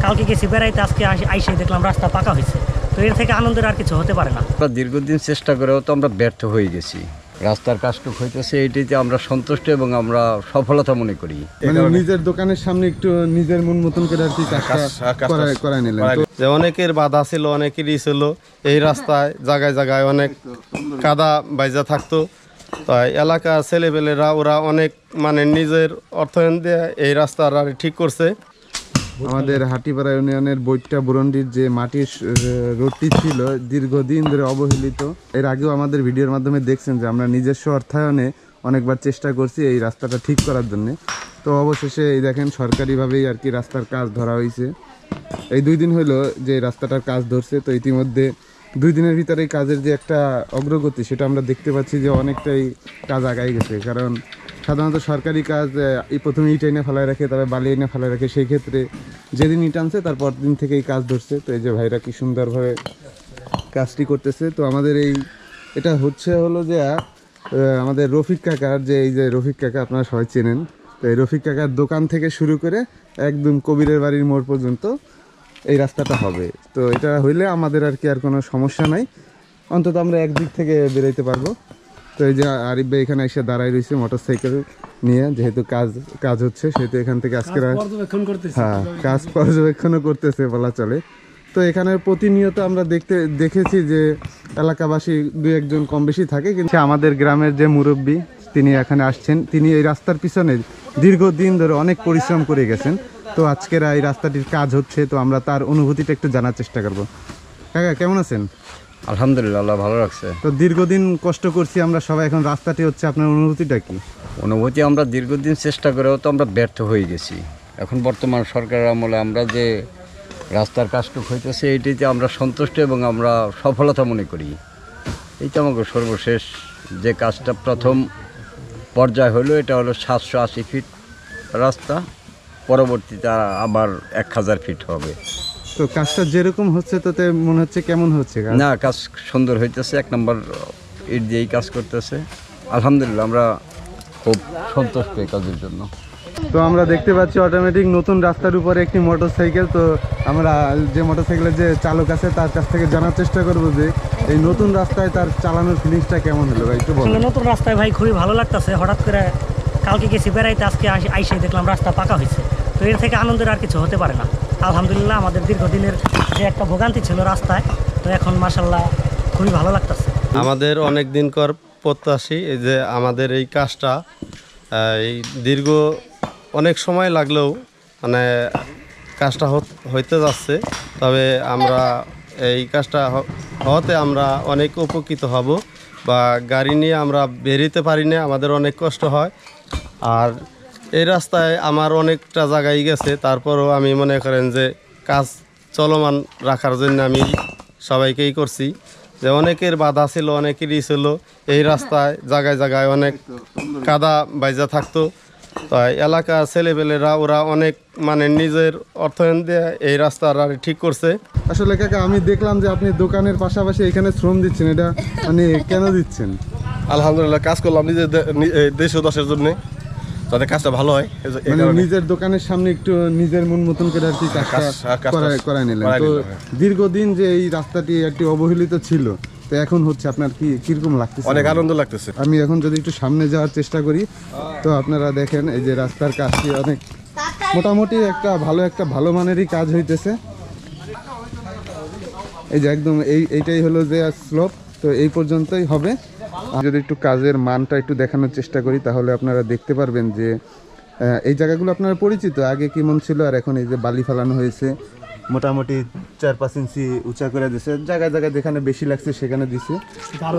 কালকে গেছি বেড়াইতে, আজকে আইসে দেখলাম রাস্তা পাকা হয়েছে। তো এর থেকে আনন্দের আর কিছু হতে পারে না। আমরা দীর্ঘদিন চেষ্টা করেও তো আমরা ব্যর্থ হয়ে গেছি। রাস্তার কাজটুকু হইতেছে, এইটিতে আমরা সন্তুষ্ট এবং আমরা সফলতা মনে করি। নিজের দোকানের সামনে একটু নিজের মন মতন করে আর কি করাই নিলেন। যে অনেকের বাধা ছিল, অনেকেরই ছিল। এই রাস্তায় জায়গায় জায়গায় অনেক কাদা বাইজা থাকতো। তাই এলাকার ছেলেপেলেরা ওরা অনেক নিজের অর্থায়ন দিয়ে এই রাস্তার ঠিক করছে। আমাদের হাটিপাড়া ইউনিয়নের বৈট্টা বুরন্ডির যে মাটির রোডটি ছিল দীর্ঘদিন ধরে অবহেলিত। এর আগেও আমাদের ভিডিওর মাধ্যমে দেখছেন যে আমরা নিজস্ব অর্থায়নে অনেকবার চেষ্টা করছি এই রাস্তাটা ঠিক করার জন্য। তো অবশেষে এই দেখেন সরকারিভাবেই আর কি রাস্তার কাজ ধরা হয়েছে। এই 2 দিন হলো যে রাস্তাটার কাজ ধরছে। তো ইতিমধ্যে 2 দিনের ভিতরে এই কাজের যে একটা অগ্রগতি সেটা আমরা দেখতে পাচ্ছি যে অনেকটাই কাজ আগাই গেছে। কারণ সাধারণত সরকারি কাজ প্রথমে ইট এনে ফেলায় রাখে, তবে বালি এনে ফেলায় রাখে। সেই ক্ষেত্রে যেদিন ইট আনছে তারপর দিন থেকে এই কাজ ধরছে। তো এই যে ভাইরা কি সুন্দরভাবে কাজটি করতেছে। তো আমাদের এটা হলো যে আমাদের রফিক কাকার এই যে রফিক কাকা আপনারা সবাই চেনেন। তো এই রফিক কাকার দোকান থেকে শুরু করে একদম কবিরের বাড়ির মোড় পর্যন্ত এই রাস্তাটা হবে। তো এটা হইলে আমাদের আর কি আর কোনো সমস্যা নাই, অন্তত আমরা একদিক থেকে বেরোইতে পারবো। তো এই যে আরিফ ভাই এখানে এসে দাঁড়াই রয়েছে মোটরসাইকেল নিয়ে, যেহেতু কাজ হচ্ছে সেহেতু এখান থেকে আজকে কাজ পর্যবেক্ষণও করতেছে বলা চলে। তো এখানে প্রতিনিয়ত আমরা দেখেছি যে এলাকাবাসী 2-1 জন কম বেশি থাকে, কিন্তু আমাদের গ্রামের যে মুরব্বী তিনি এখানে আসছেন, তিনি এই রাস্তার পিছনে দীর্ঘদিন ধরে অনেক পরিশ্রম করে গেছেন। তো আজকের এই রাস্তাটির কাজ হচ্ছে, তো আমরা তার অনুভূতিটা একটু জানার চেষ্টা করবো। কাকা কেমন আছেন? আলহামদুলিল্লাহ, আল্লাহ ভালো রাখছে। তো দীর্ঘদিন কষ্ট করছি আমরা সবাই, এখন রাস্তাটি হচ্ছে, আপনার অনুভূতিটা কি? অনুভূতি, আমরা দীর্ঘদিন চেষ্টা করেও তো আমরা ব্যর্থ হয়ে গেছি। এখন বর্তমান সরকারের আমলে আমরা যে রাস্তার কাজটুকু হইতেছে এইটিতে আমরা সন্তুষ্ট এবং আমরা সফলতা মনে করি। এইটা আমাকে সর্বশেষ যে কাজটা প্রথম পর্যায় হলো, এটা হলো 780 ফিট রাস্তা, পরবর্তীতে আবার 1000 ফিট হবে। তো কাজটা যেরকম হচ্ছে তাতে মনে হচ্ছে কেমন হচ্ছে? না, কাজ সুন্দর হইতেছে। 1 নম্বর ইট দিয়েই কাজ করতেছে। আলহামদুলিল্লাহ, আমরা খুব সন্তুষ্ট এই কাজের জন্য। তো আমরা দেখতে পাচ্ছি অটোমেটিক নতুন রাস্তার উপরে একটি মোটরসাইকেল। তো আমরা যে মোটরসাইকেলের যে চালক আছে তার কাছ থেকে জানার চেষ্টা করবো যে এই নতুন রাস্তায় তার চালানোর ফিলিংসটা কেমন হলো ভাই, একটু বলুন। নতুন রাস্তায় ভাই খুবই ভালো লাগতেছে। হঠাৎ করে কালকে গেছি বেড়াইতে, আজকে আইসে দেখলাম রাস্তা পাকা হয়েছে। তো এর থেকে আনন্দের আর কিছু হতে পারে না। আলহামদুলিল্লাহ, আমাদের দীর্ঘদিনের যে একটা ভোগান্তি ছিল রাস্তায়, তো এখন মাশাআল্লাহ খুবই ভালো লাগতেছে। আমাদের অনেক দিনকর প্রত্যাশী এই যে আমাদের এই কাজটা এই দীর্ঘ অনেক সময় লাগলেও কাজটা হইতে যাচ্ছে। তবে আমরা এই কাজটা হওয়াতে আমরা অনেক উপকৃত হব। বা গাড়ি নিয়ে আমরা বেরোতে পারি না, আমাদের অনেক কষ্ট হয়। আর এই রাস্তায় আমার অনেকটা জায়গায় গেছে, তারপরও আমি মনে করেন যে কাজ চলমান রাখার জন্য আমি সবাইকেই করছি। যে অনেকের বাধা ছিল, অনেকেরই ছিল। এই রাস্তায় জায়গায় জায়গায় অনেক কাদা বাইজা থাকতো। তাই এলাকার ছেলেপেলেরা ওরা অনেক নিজের অর্থায়ন দিয়ে এই রাস্তার ঠিক করছে। আসলে কাকা আমি দেখলাম যে আপনি দোকানের পাশাপাশি এখানে শ্রম দিচ্ছেন, এটা কেন দিচ্ছেন? আলহামদুলিল্লাহ, কাজ করলাম নিজের দেশ ও দশের জন্য, যাতে কাজটা ভালো হয়। নিজের দোকানের সামনে একটু নিজের মন মতন করে আর কি কাজটা করাই নিলেন। তো দীর্ঘদিন যে এই রাস্তাটি একটি অবহেলিত ছিল, তো এখন হচ্ছে, আপনার কিরকম লাগতেছে? অনেক আনন্দ লাগতেছে। আমি এখন যদি একটু সামনে যাওয়ার চেষ্টা করি, তো আপনারা দেখেন এই যে রাস্তার কাজটি অনেক মোটামুটি একটা ভালো মানেরই কাজ হইতেছে। এই যে একদম এইটাই হলো যে স্লোপ, তো এই পর্যন্তই হবে। যদি একটু কাজের মানটা একটু দেখানোর চেষ্টা করি তাহলে আপনারা দেখতে পারবেন যে এই জায়গাগুলো আপনারা পরিচিত, আগে কেমন ছিল আর এখন এই যে বালি ফেলানো হয়েছে, মোটামুটি 4-5 ইঞ্চি উঁচা করে দিছে। জায়গায় জায়গায় যেখানে বেশি লাগছে সেখানে দিছে।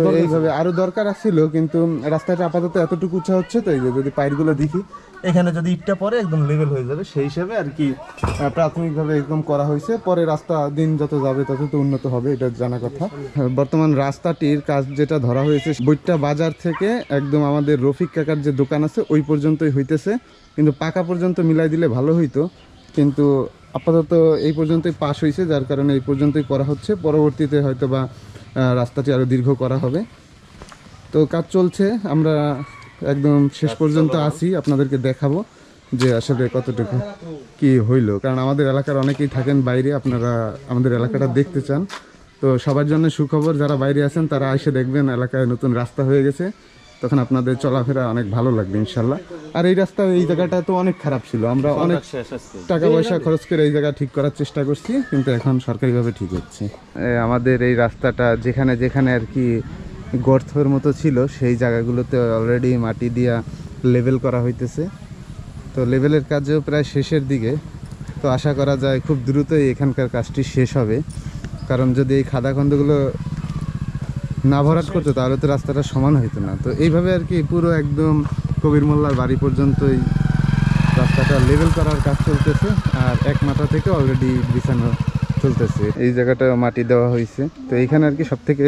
তো এইভাবে আরো দরকার ছিল, কিন্তু রাস্তাটা আপাতত এতটুকু উঁচা হচ্ছে। তো এই যে যদি পাইপগুলো দেখি, এখানে যদি ইটটা পরে একদম লেভেল হয়ে যাবে, সেই হিসেবে আর কি প্রাথমিকভাবে এরকম করা হয়েছে। পরে রাস্তা দিন যত যাবে তত তো উন্নত হবে, এটা জানা কথা। বর্তমান রাস্তাটির কাজ যেটা ধরা হয়েছে বৈট্টা বাজার থেকে একদম আমাদের রফিক কাকার যে দোকান আছে ওই পর্যন্তই হইতেছে, কিন্তু পাকা পর্যন্ত মিলাই দিলে ভালো হইতো। কিন্তু আপাতত এই পর্যন্তই পাস হয়েছে, যার কারণে এই পর্যন্তই করা হচ্ছে। পরবর্তীতে হয়তো বা রাস্তাটি আরও দীর্ঘ করা হবে। তো কাজ চলছে, আমরা একদম শেষ পর্যন্ত আসি, আপনাদেরকে দেখাবো যে আসলে কতটুকু কি হইলো, কারণ আমাদের এলাকার অনেকেই থাকেন বাইরে, আপনারা আমাদের এলাকাটা দেখতে চান। তো সবার জন্য সুখবর, যারা বাইরে আছেন তারা এসে দেখবেন এলাকায় নতুন রাস্তা হয়ে গেছে, তখন আপনাদের চলাফেরা অনেক ভালো লাগবে ইনশাল্লাহ। আর এই রাস্তা, এই জায়গাটা তো অনেক খারাপ ছিল, আমরা অনেক টাকা পয়সা খরচ করে এই জায়গা ঠিক করার চেষ্টা করছি, কিন্তু এখন সরকারিভাবে ঠিক হচ্ছে। আমাদের এই রাস্তাটা যেখানে যেখানে আর কি গর্তর মতো ছিল সেই জায়গাগুলোতে অলরেডি মাটি দিয়া লেভেল করা হইতেছে। তো লেভেলের কাজও প্রায় শেষের দিকে, তো আশা করা যায় খুব দ্রুতই এখানকার কাজটি শেষ হবে, কারণ যদি এই খাদাখন্দগুলো না ভরাট করতো তাহলে তো রাস্তাটা সমান হইতো না। তো এইভাবে আর কি পুরো একদম কবির মোল্লার বাড়ি পর্যন্তই রাস্তাটা লেভেল করার কাজ চলতেছে, আর এক মাথা থেকে অলরেডি বিছানো চলতেছে। এই জায়গাটা মাটি দেওয়া হয়েছে, তো এইখানে আর কি সব থেকে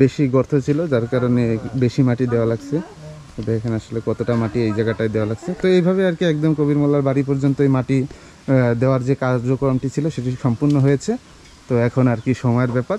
বেশি গর্ত ছিল, যার কারণে বেশি মাটি দেওয়া লাগছে। তো দেখেন আসলে কতটা মাটি এই জায়গাটায় দেওয়া লাগছে। তো এইভাবে আর কি একদম কবির মোল্লার বাড়ি পর্যন্ত এই মাটি দেওয়ার যে কার্যক্রমটি ছিল সেটি সম্পূর্ণ হয়েছে। তো এখন আর কি সময়ের ব্যাপার,